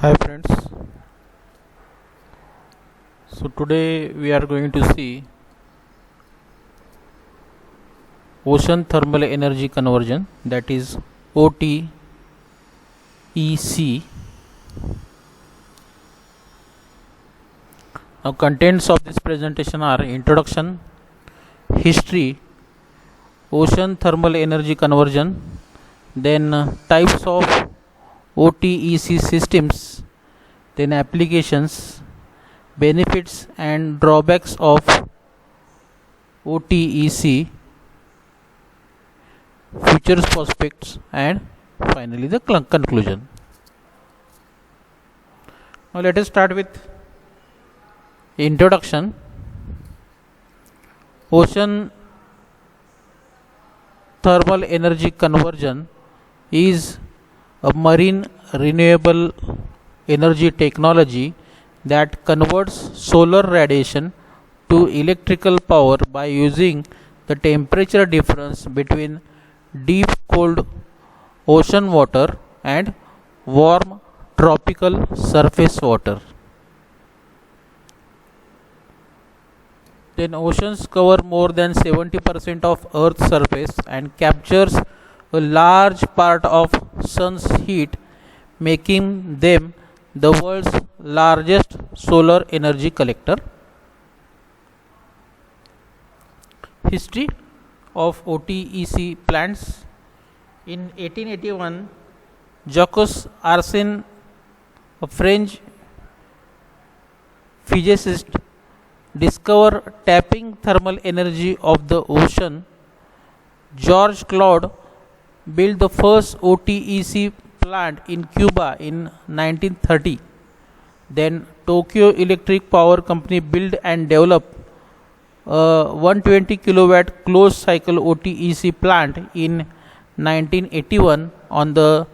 Hi friends. So today we are going to see ocean thermal energy conversion, that is OTEC. Now contents of this presentation are introduction, history, ocean thermal energy conversion, then types of OTEC systems, then applications, benefits and drawbacks of OTEC, futures prospects, and finally the conclusion. Now let us start with introduction. Ocean thermal energy conversion is a marine renewable energy technology that converts solar radiation to electrical power by using the temperature difference between deep cold ocean water and warm tropical surface water. Then oceans cover more than 70% of Earth's surface and captures a large part of sun's heat, making them the world's largest solar energy collector. History of OTEC plants. In 1881, Jacques Arsène, a French physicist, discovered tapping thermal energy of the ocean. George Claude built the first OTEC plant in Cuba in 1930. Then Tokyo Electric Power Company built and developed a 120 kilowatt closed cycle OTEC plant in 1981 on the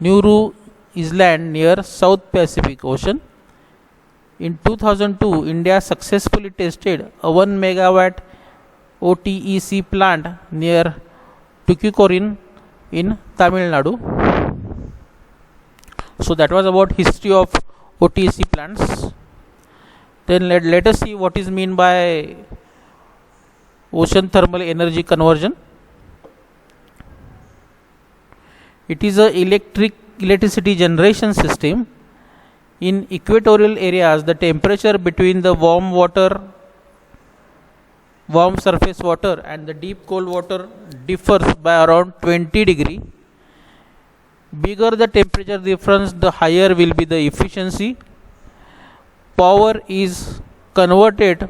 Nauru Island near South Pacific Ocean. In 2002, India successfully tested a 1 megawatt OTEC plant near Tuticorin in Tamil Nadu. So that was about history of OTEC plants. Then let us see what is meant by ocean thermal energy conversion. It is a electricity generation system. In equatorial areas, the temperature between the warm surface water and the deep cold water differs by around 20 degree. Bigger the temperature difference, the higher will be the efficiency. Power is converted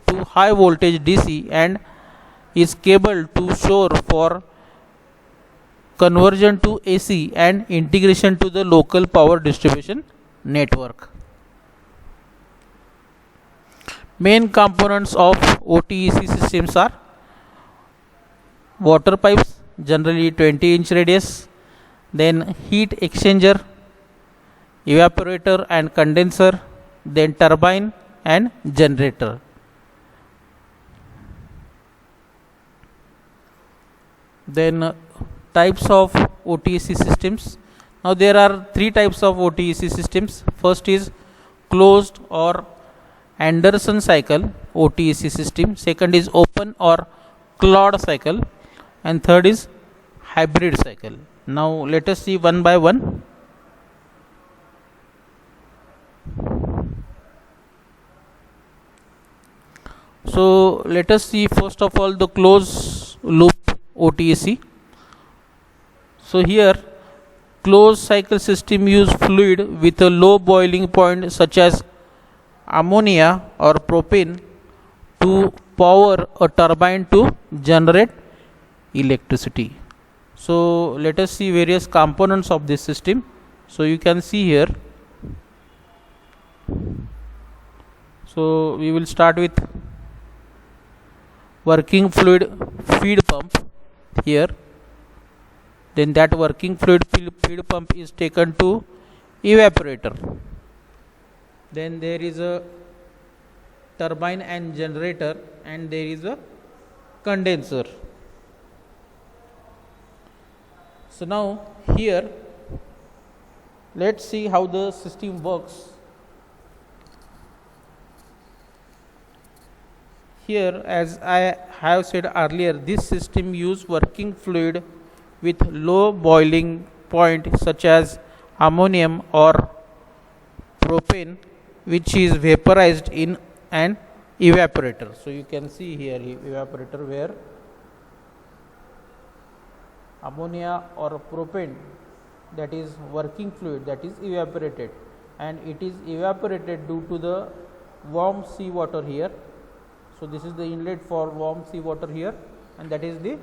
to high voltage DC and is cabled to shore for conversion to AC and integration to the local power distribution network. Main components of OTEC systems are water pipes, generally 20-inch radius, then heat exchanger, evaporator and condenser, then turbine and generator. Then types of OTEC systems. Now there are three types of OTEC systems. First is closed or Anderson cycle OTEC system. Second is open or Claude cycle, and third is hybrid cycle. Now let us see one by one. So let us see first of all the closed loop OTEC. So here closed cycle system use fluid with a low boiling point such as ammonia or propane to power a turbine to generate electricity. So let us see various components of this system. So you can see here. So we will start with working fluid feed pump here. Then that working fluid feed pump is taken to evaporator. Then there is a turbine and generator, and there is a condenser. So now here Let's see how the system works. Here, as I have said earlier, this system uses working fluid with low boiling point such as ammonium or propane, which is vaporized in an evaporator. So you can see here evaporator where ammonia or propane, that is working fluid, that is evaporated, and it is evaporated due to the warm sea water here. So this is the inlet for warm sea water here, and that is the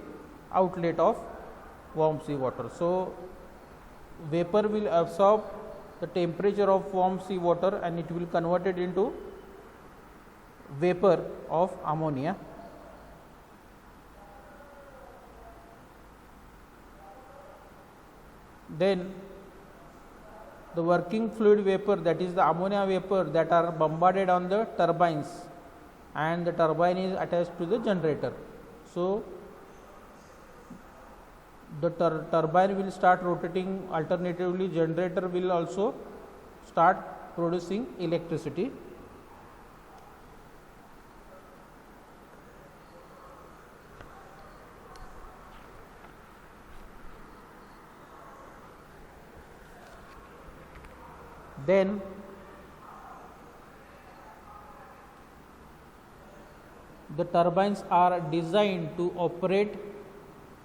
outlet of warm sea water. So vapor will absorb the temperature of warm sea water and it will convert it into vapor of ammonia. Then the working fluid vapor, that is the ammonia vapor, that are bombarded on the turbines, and the turbine is attached to the generator. So the turbine will start rotating alternatively, generator will also start producing electricity. Then the turbines are designed to operate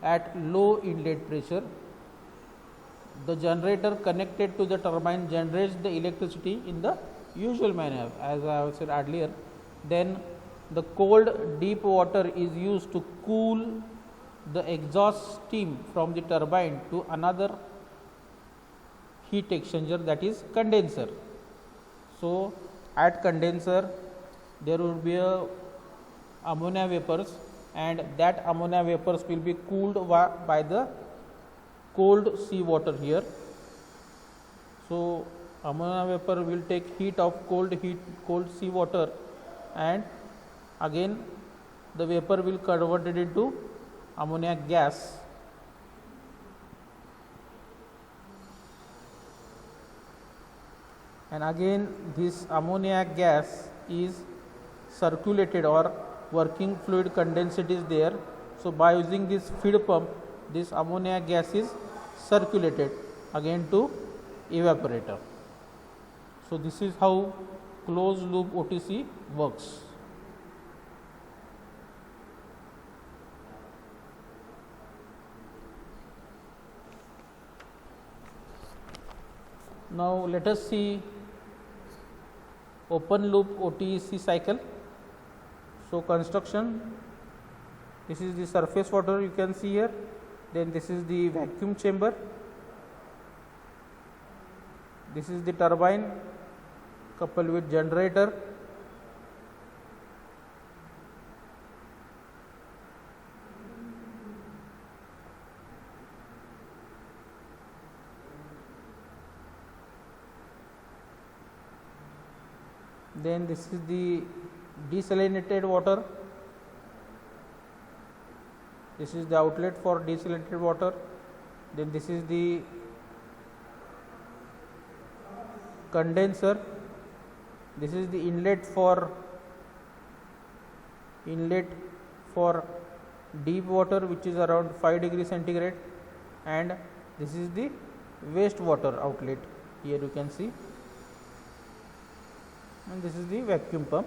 at low inlet pressure. The generator connected to the turbine generates the electricity in the usual manner, as I have said earlier. Then the cold deep water is used to cool the exhaust steam from the turbine to another heat exchanger, that is condenser. So at condenser there will be ammonia vapors, and that ammonia vapors will be cooled by the cold sea water here. So ammonia vapor will take heat of cold sea water, and again the vapor will convert it into ammonia gas. And again this ammonia gas is circulated, or working fluid condensate is there. So by using this feed pump, this ammonia gas is circulated again to evaporator. So this is how closed loop OTC works. Now let us see open loop OTC cycle. So construction, this is the surface water you can see here, then this is the vacuum chamber, this is the turbine coupled with generator, then this is the desalinated water, this is the outlet for desalinated water, then this is the condenser, this is the inlet for deep water, which is around 5 degrees centigrade, and this is the waste water outlet here you can see, and this is the vacuum pump.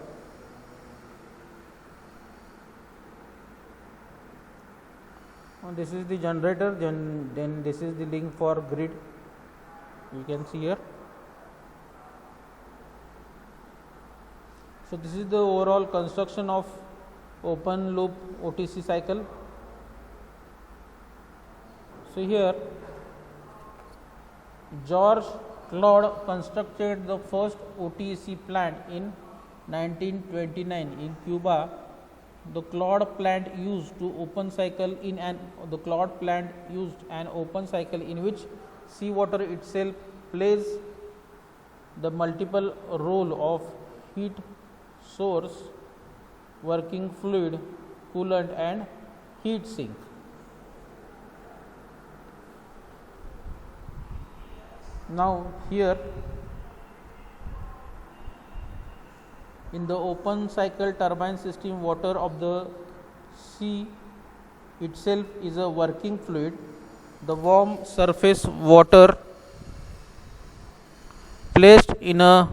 And this is the generator, then this is the link for grid you can see here. So this is the overall construction of open loop OTC cycle. So here George Claude constructed the first OTC plant in 1929 in Cuba. The Claude plant used an open cycle in which seawater itself plays the multiple role of heat source, working fluid, coolant, and heat sink. Now here in the open cycle turbine system, water of the sea itself is a working fluid. The warm surface water placed in a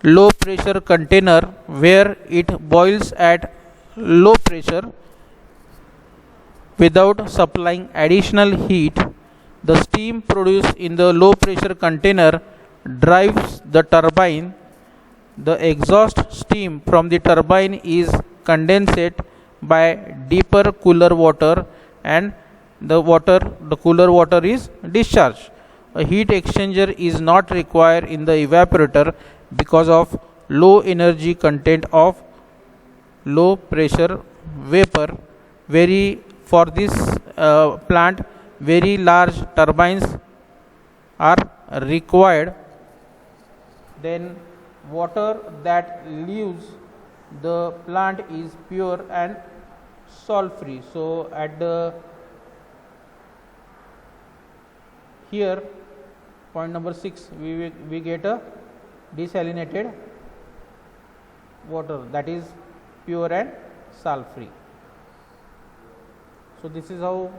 low pressure container where it boils at low pressure without supplying additional heat. The steam produced in the low pressure container drives the turbine. The exhaust steam from the turbine is condensate by deeper cooler water, and the cooler water is discharged. A heat exchanger is not required in the evaporator because of low energy content of low pressure vapor. For this plant, very large turbines are required. Then water that leaves the plant is pure and salt free. So at the here point number 6 we get a desalinated water that is pure and salt free. So this is how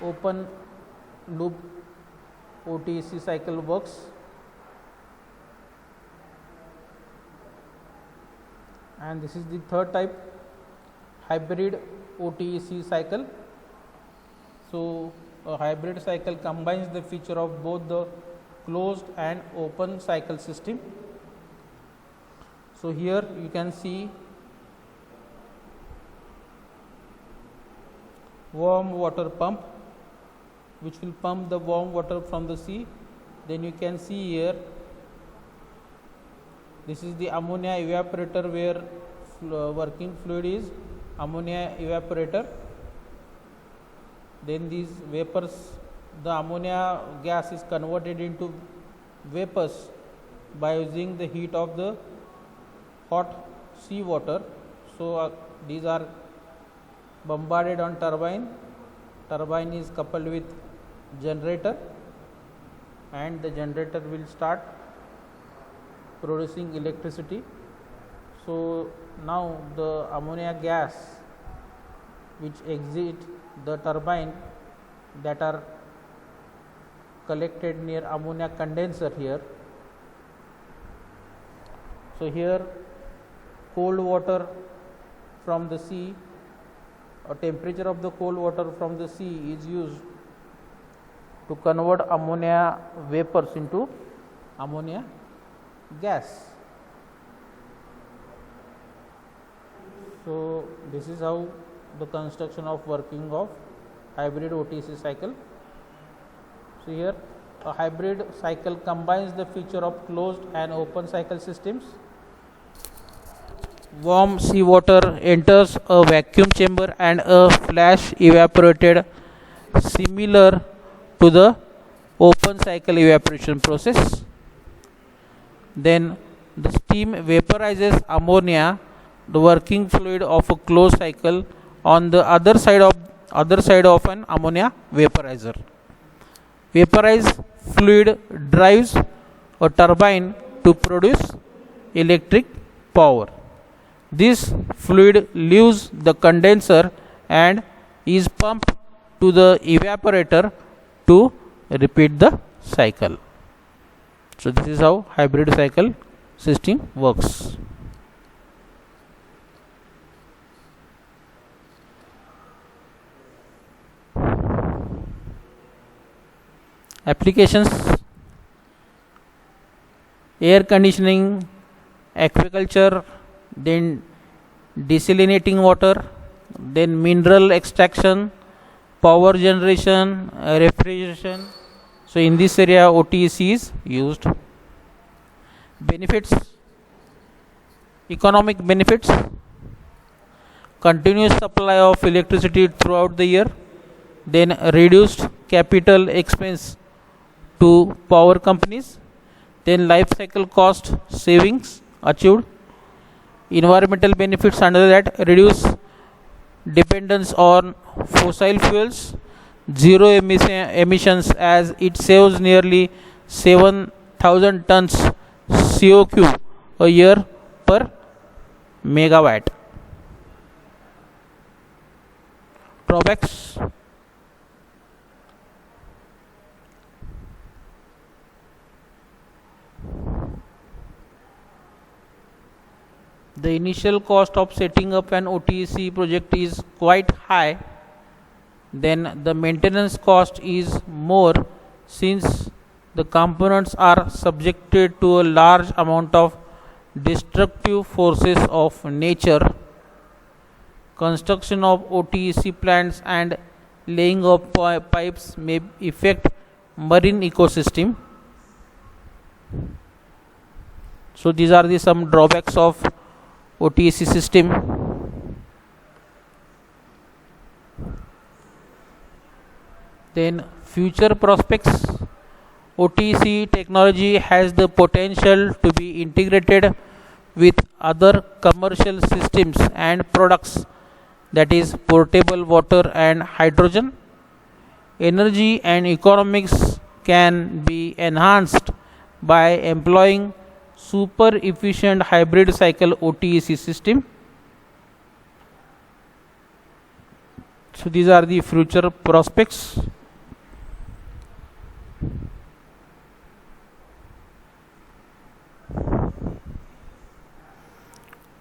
open loop OTC cycle works. And this is the third type, hybrid OTC cycle. So a hybrid cycle combines the feature of both the closed and open cycle system. So here you can see warm water pump which will pump the warm water from the sea. Then you can see here this is the ammonia evaporator where working fluid is ammonia evaporator. Then these vapors, the ammonia gas is converted into vapors by using the heat of the hot sea water. So these are bombarded on turbine. Turbine is coupled with generator, and the generator will start producing electricity. So now the ammonia gas which exit the turbine that are collected near ammonia condenser here. So here cold water from the sea, or temperature of the cold water from the sea is used to convert ammonia vapors into ammonia gas. So this is how the construction of working of hybrid OTC cycle. So here a hybrid cycle combines the feature of closed and open cycle systems. Warm seawater enters a vacuum chamber and a flash evaporated, similar to the open cycle evaporation process. Then the steam vaporizes ammonia, the working fluid of a closed cycle, on the other side of an ammonia vaporizer. Vaporized fluid drives a turbine to produce electric power. This fluid leaves the condenser and is pumped to the evaporator to repeat the cycle. So this is how hybrid cycle system works. Applications: air conditioning, aquaculture, then desalinating water, then mineral extraction, power generation, refrigeration. So in this area OTC is used. Benefits: economic benefits, continuous supply of electricity throughout the year, then reduced capital expense to power companies, then life cycle cost savings achieved. Environmental benefits under that: reduce dependence on fossil fuels, zero emissions as it saves nearly 7,000 tons CO2 a year per megawatt. Drawbacks. The initial cost of setting up an OTC project is quite high. Then the maintenance cost is more since the components are subjected to a large amount of destructive forces of nature. Construction of OTC plants and laying of pipes may affect marine ecosystem. So these are the some drawbacks of OTC system. Then future prospects. OTC technology has the potential to be integrated with other commercial systems and products, that is portable water and hydrogen. Energy and economics can be enhanced by employing super efficient hybrid cycle OTC system. So these are the future prospects.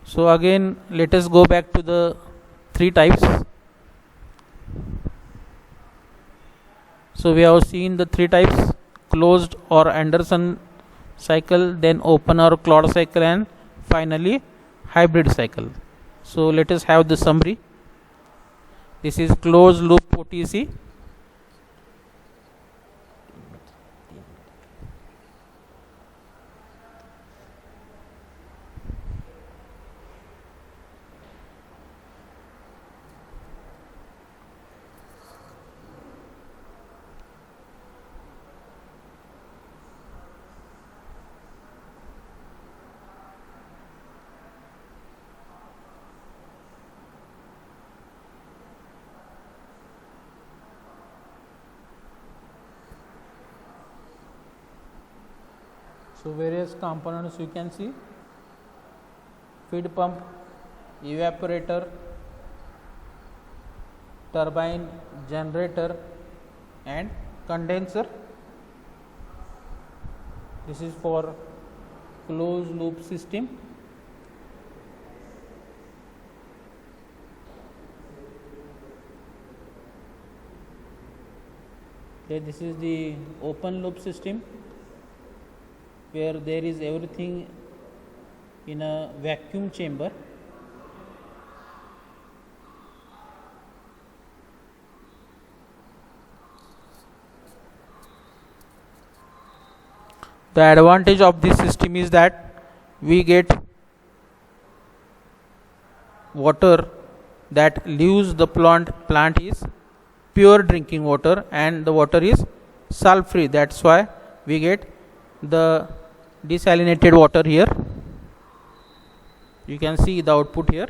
So again, let us go back to the three types. So we have seen the three types: closed or Anderson cycle, then open or Claude cycle, and finally hybrid cycle. So let us have the summary. This is closed loop OTC. So various components you can see: feed pump, evaporator, turbine, generator, and condenser. This is for closed loop system. Okay, this is the open loop system, where there is everything in a vacuum chamber. The advantage of this system is that we get water that leaves the plant is pure drinking water, and the water is salt free. That's why we get the desalinated water here. You can see the output here.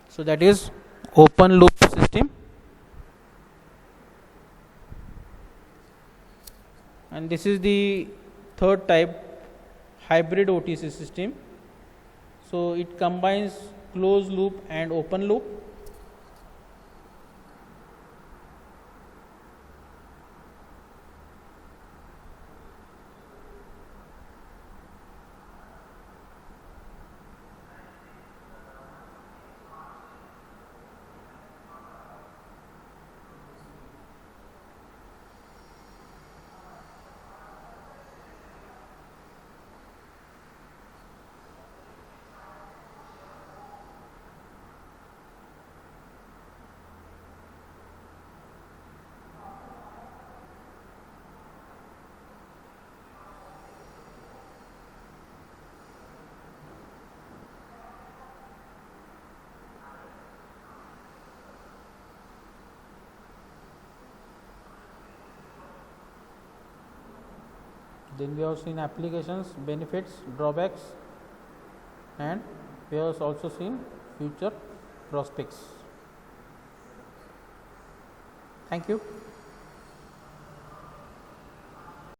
So that is open loop system. And this is the third type, hybrid OTC system. So it combines closed loop and open loop. Then we have seen applications, benefits, drawbacks. and we have also seen future prospects. Thank you.